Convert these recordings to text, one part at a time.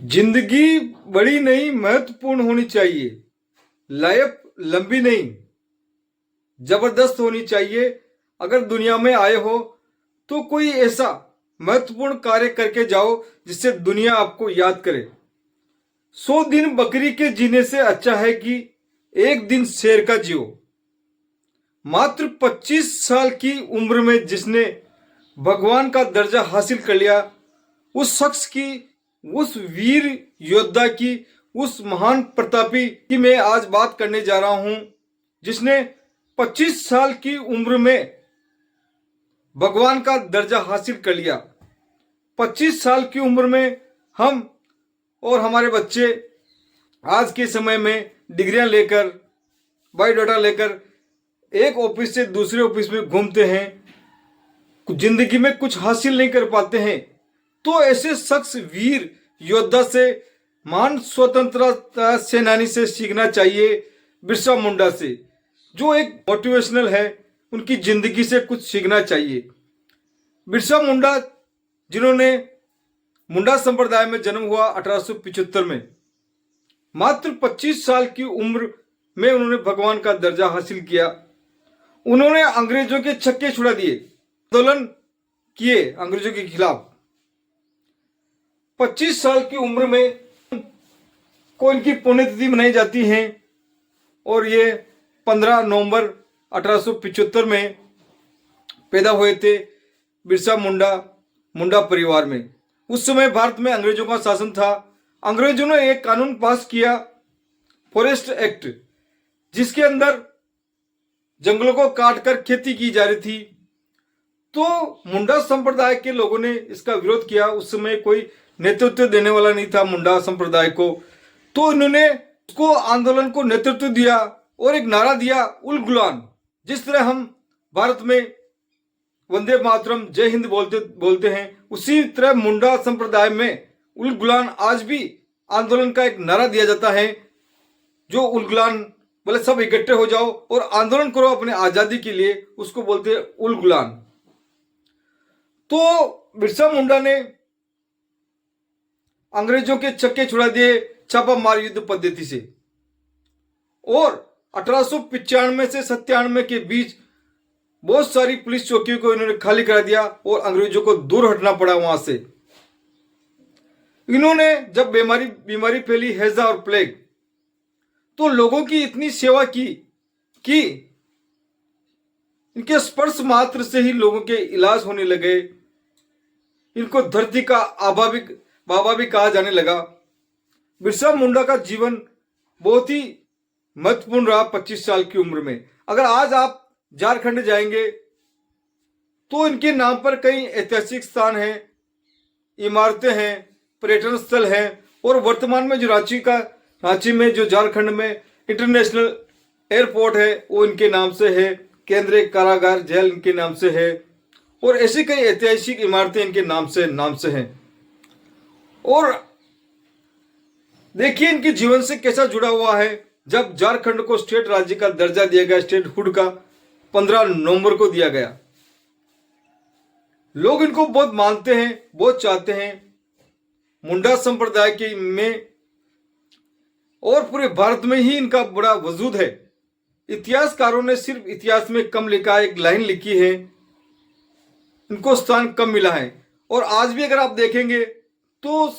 जिंदगी बड़ी नहीं महत्वपूर्ण होनी चाहिए। लाइफ लंबी नहीं जबरदस्त होनी चाहिए। अगर दुनिया में आए हो तो कोई ऐसा महत्वपूर्ण कार्य करके जाओ जिससे दुनिया आपको याद करे। 100 दिन बकरी के जीने से अच्छा है कि एक दिन शेर का जियो। मात्र 25 साल की उम्र में जिसने भगवान का दर्जा हासिल कर लिया, उस शख्स की, उस वीर योद्धा की, उस महान प्रतापी की मैं आज बात करने जा रहा हूं, जिसने 25 साल की उम्र में भगवान का दर्जा हासिल कर लिया। 25 साल की उम्र में हम और हमारे बच्चे आज के समय में डिग्रियां लेकर, बायोडाटा लेकर एक ऑफिस से दूसरे ऑफिस में घूमते हैं, जिंदगी में कुछ हासिल नहीं कर पाते हैं। तो ऐसे शख्स, वीर योद्धा से, महान स्वतंत्रता सेनानी से सीखना चाहिए, बिरसा मुंडा से, जो एक मोटिवेशनल है। उनकी जिंदगी से कुछ सीखना चाहिए। बिरसा मुंडा, जिन्होंने मुंडा संप्रदाय में जन्म हुआ 1875 में, मात्र 25 साल की उम्र में उन्होंने भगवान का दर्जा हासिल किया। उन्होंने अंग्रेजों के छक्के छुड़ा दिए, आंदोलन किए अंग्रेजों के खिलाफ। 25 साल की उम्र में को इनकी पुण्यतिथि मनाई जाती है और ये 15 नवंबर 1875 में पैदा हुए थे बिरसा मुंडा, मुंडा परिवार में। उस समय भारत में अंग्रेजों का शासन था। अंग्रेजों ने एक कानून पास किया, फॉरेस्ट एक्ट, जिसके अंदर जंगलों को काटकर खेती की जा रही थी। तो मुंडा संप्रदाय के लोगों ने इसका विरोध किया। उस समय कोई नेतृत्व देने वाला नहीं था मुंडा संप्रदाय को, तो इन्होंने उसको, आंदोलन को नेतृत्व दिया और एक नारा दिया, उल गुलान। जिस तरह हम भारत में वंदे मातरम, जय हिंद बोलते हैं, उसी तरह मुंडा संप्रदाय में उल गुलान आज भी आंदोलन का एक नारा दिया जाता है, जो उल गुलान बोले सब इकट्ठे हो जाओ और आंदोलन करो अपने आजादी के लिए, उसको बोलते हैं उल गुलान। तो बिरसा मुंडा ने अंग्रेजों के छक्के छुड़ा दिए छापा मार युद्ध पद्धति से, और 1895 से 97 के बीच बहुत सारी पुलिस चौकियों को इन्होंने खाली करा दिया और अंग्रेजों को दूर हटना पड़ा वहां से। इन्होंने जब बीमारी फैली, हैजा और प्लेग, तो लोगों की इतनी सेवा की कि इनके स्पर्श मात्र से ही लोगों के इलाज होने लगे। इनको धरती का बाबा भी कहा जाने लगा। बिरसा मुंडा का जीवन बहुत ही महत्वपूर्ण रहा 25 साल की उम्र में। अगर आज आप झारखंड जाएंगे तो इनके नाम पर कई ऐतिहासिक स्थान हैं, इमारतें हैं, पर्यटन स्थल हैं, और वर्तमान में जो रांची में जो झारखंड में इंटरनेशनल एयरपोर्ट है वो इनके नाम से है, केंद्रीय कारागार जेल इनके नाम से है, और ऐसी कई ऐतिहासिक इमारतें इनके नाम से हैं। और देखिए इनके जीवन से कैसा जुड़ा हुआ है। जब झारखंड को स्टेट राज्य का दर्जा दिया गया, स्टेट हुड का 15 नवंबर को दिया गया, लोग इनको बहुत मानते हैं, बहुत चाहते हैं। मुंडा संप्रदाय के में और पूरे भारत में ही इनका बड़ा वजूद है। इतिहासकारों ने सिर्फ इतिहास में कम लिखा, एक लाइन लिखी है, इनको स्थान कम मिला है। और आज भी अगर आप देखेंगे तो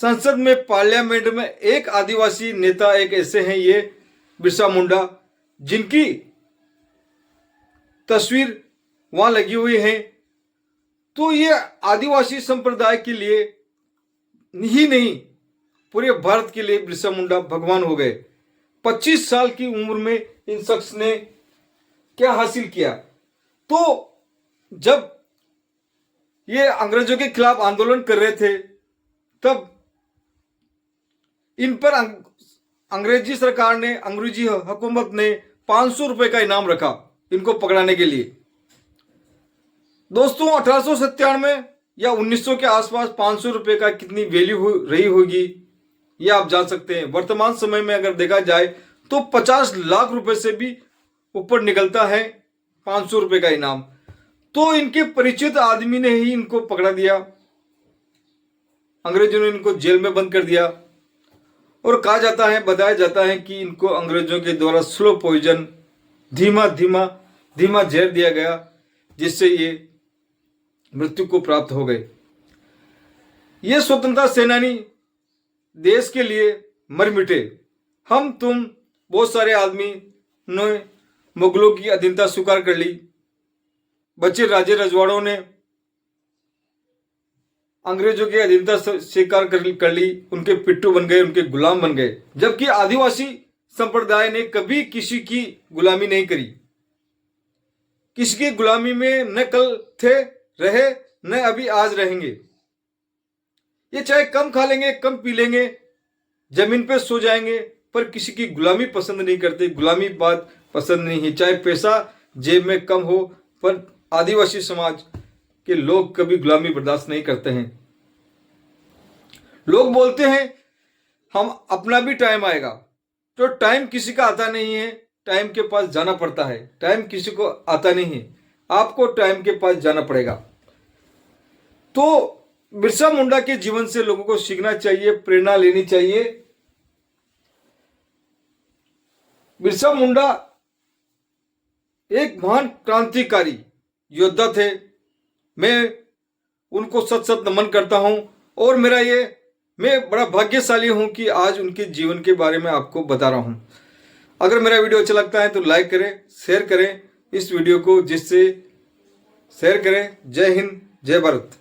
संसद में, पार्लियामेंट में एक आदिवासी नेता, एक ऐसे हैं ये बिरसा मुंडा, जिनकी तस्वीर वहां लगी हुई है। तो ये आदिवासी संप्रदाय के लिए ही नहीं, पूरे भारत के लिए बिरसा मुंडा भगवान हो गए। 25 साल की उम्र में इन शख्स ने क्या हासिल किया। तो जब ये अंग्रेजों के खिलाफ आंदोलन कर रहे थे, तब इन पर अंग्रेजी सरकार ने, अंग्रेजी हुकूमत ने 500 रुपए का इनाम रखा इनको पकड़ाने के लिए। दोस्तों 1897 या 1900 के आसपास 500 रुपए का कितनी वैल्यू रही होगी ये आप जान सकते हैं। वर्तमान समय में अगर देखा जाए तो 50 लाख रुपए से भी ऊपर निकलता है 500 रुपए का इनाम। तो इनके परिचित आदमी ने ही इनको पकड़ा दिया अंग्रेजों ने इनको जेल में बंद कर दिया और कहा जाता है, बताया जाता है कि इनको अंग्रेजों के द्वारा स्लो पॉइजन, धीमा धीमा धीमा जहर दिया गया, जिससे ये मृत्यु को प्राप्त हो गए। ये स्वतंत्रता सेनानी देश के लिए मर मिटे। हम तुम बहुत सारे आदमी ने मुगलों की अधीनता स्वीकार कर ली, बच्चे राजे रजवाड़ों ने अंग्रेजों की अधीनता स्वीकार कर ली, उनके पिट्ठू बन गए, उनके गुलाम बन गए। जबकि आदिवासी संप्रदाय ने कभी किसी की गुलामी नहीं करी, किसी की गुलामी में न कल थे, रहे, न अभी आज रहेंगे। ये चाहे कम खा लेंगे, कम पी लेंगे, जमीन पे सो जाएंगे, पर किसी की गुलामी पसंद नहीं करते, गुलामी बात पसंद नहीं है। चाहे पैसा जेब में कम हो, पर आदिवासी समाज के लोग कभी गुलामी बर्दाश्त नहीं करते हैं। लोग बोलते हैं हम अपना भी टाइम आएगा, तो टाइम किसी का आता नहीं है, टाइम के पास जाना पड़ता है। टाइम किसी को आता नहीं है, आपको टाइम के पास जाना पड़ेगा। तो बिरसा मुंडा के जीवन से लोगों को सीखना चाहिए, प्रेरणा लेनी चाहिए। बिरसा मुंडा एक महान क्रांतिकारी योद्धा थे। मैं उनको सत सत नमन करता हूं और मैं बड़ा भाग्यशाली हूं कि आज उनके जीवन के बारे में आपको बता रहा हूं। अगर मेरा वीडियो अच्छा लगता है तो लाइक करें, शेयर करें इस वीडियो को, जिससे शेयर करें। जय हिंद, जय भारत।